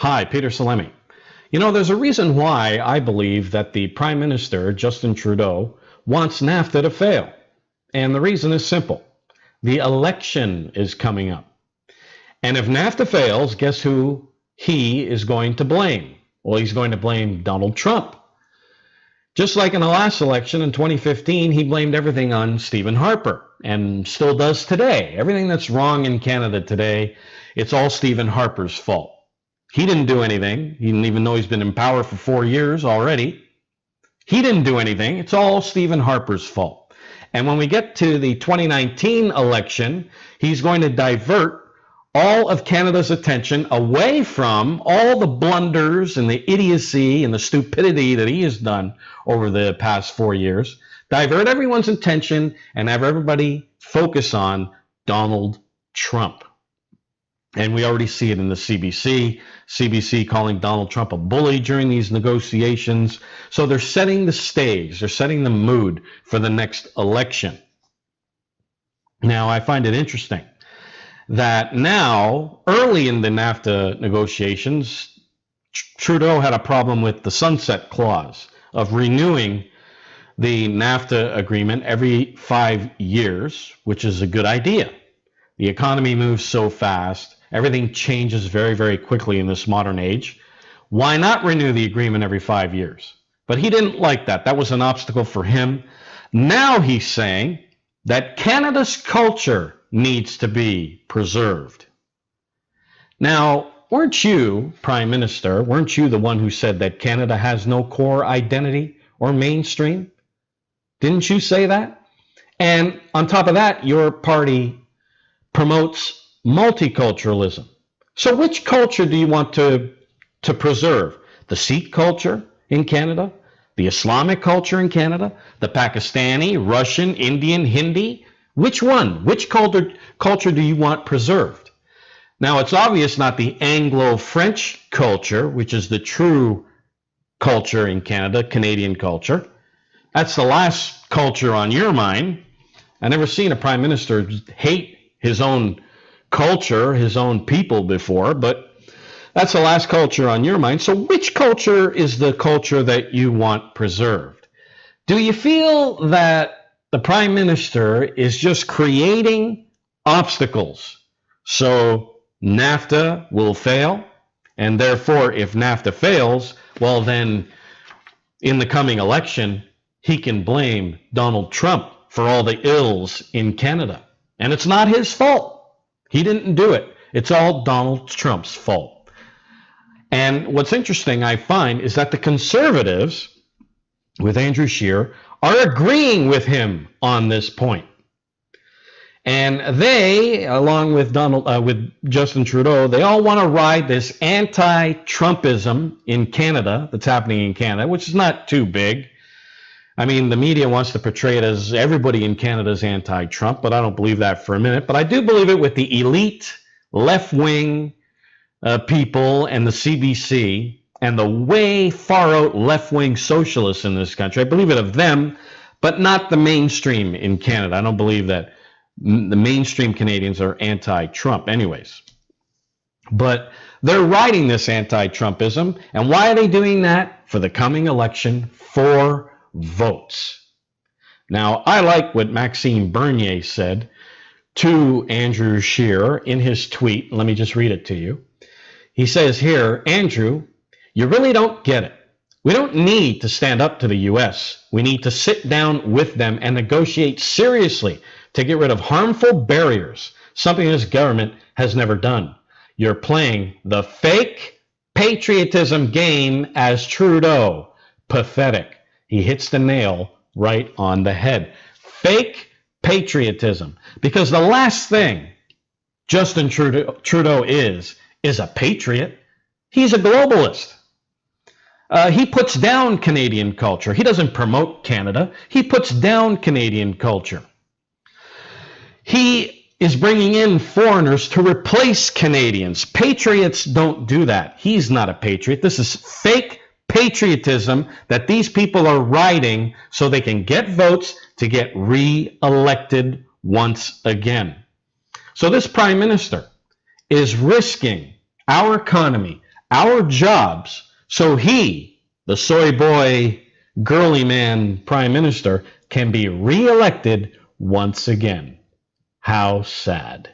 Hi, Peter Salemi. You know, there's a reason why I believe that the Prime Minister, Justin Trudeau, wants NAFTA to fail. And the reason is simple. The election is coming up. And if NAFTA fails, guess who he is going to blame? Well, he's going to blame Donald Trump. Just like in the last election in 2015, he blamed everything on Stephen Harper and still does today. Everything that's wrong in Canada today, it's all Stephen Harper's fault. He didn't do anything. He didn't even know he's been in power for 4 years already. He didn't do anything. It's all Stephen Harper's fault. And when we get to the 2019 election, he's going to divert all of Canada's attention away from all the blunders and the idiocy and the stupidity that he has done over the past 4 years, divert everyone's attention and have everybody focus on Donald Trump. And we already see it in the CBC calling Donald Trump a bully during these negotiations. So they're setting the stage, they're setting the mood for the next election. Now, I find it interesting that now, early in the NAFTA negotiations, Trudeau had a problem with the sunset clause of renewing the NAFTA agreement every 5 years, which is a good idea. The economy moves so fast. Everything changes very, very quickly in this modern age. Why not renew the agreement every 5 years? But he didn't like that. That was an obstacle for him. Now he's saying that Canada's culture needs to be preserved. Now, weren't you, Prime Minister, weren't you the one who said that Canada has no core identity or mainstream? Didn't you say that? And on top of that, your party promotes multiculturalism. So which culture do you want to preserve? The Sikh culture in Canada? The Islamic culture in Canada? The Pakistani, Russian, Indian, Hindi? Which one? Which culture do you want preserved? Now, it's obvious not the Anglo-French culture, which is the true culture in Canada, Canadian culture. That's the last culture on your mind. I've never seen a prime minister hate his own culture, his own people before, but that's the last culture on your mind. So which culture is the culture that you want preserved? Do you feel that the prime minister is just creating obstacles so NAFTA will fail? And therefore, if NAFTA fails, well, then in the coming election, he can blame Donald Trump for all the ills in Canada. And it's not his fault. He didn't do it. It's all Donald Trump's fault. And what's interesting, I find, is that the Conservatives, with Andrew Scheer, are agreeing with him on this point. And they, along with with Justin Trudeau, they all want to ride this anti-Trumpism in Canada that's happening in Canada, which is not too big. I mean, the media wants to portray it as everybody in Canada is anti-Trump, but I don't believe that for a minute. But I do believe it with the elite left-wing people and the CBC and the way far-out left-wing socialists in this country. I believe it of them, but not the mainstream in Canada. I don't believe that the mainstream Canadians are anti-Trump anyways. But they're riding this anti-Trumpism. And why are they doing that? For the coming election, for votes. Now, I like what Maxime Bernier said to Andrew Scheer in his tweet. Let me just read it to you. He says here, Andrew, you really don't get it. We don't need to stand up to the U.S. We need to sit down with them and negotiate seriously to get rid of harmful barriers, something this government has never done. You're playing the fake patriotism game as Trudeau. Pathetic. He hits the nail right on the head. Fake patriotism. Because the last thing Justin Trudeau is a patriot. He's a globalist. He puts down Canadian culture. He doesn't promote Canada. He puts down Canadian culture. He is bringing in foreigners to replace Canadians. Patriots don't do that. He's not a patriot. This is fake patriotism that these people are riding so they can get votes to get re-elected once again. So this prime minister is risking our economy, our jobs so he, the soy boy, girly man prime minister, can be reelected once again. How sad.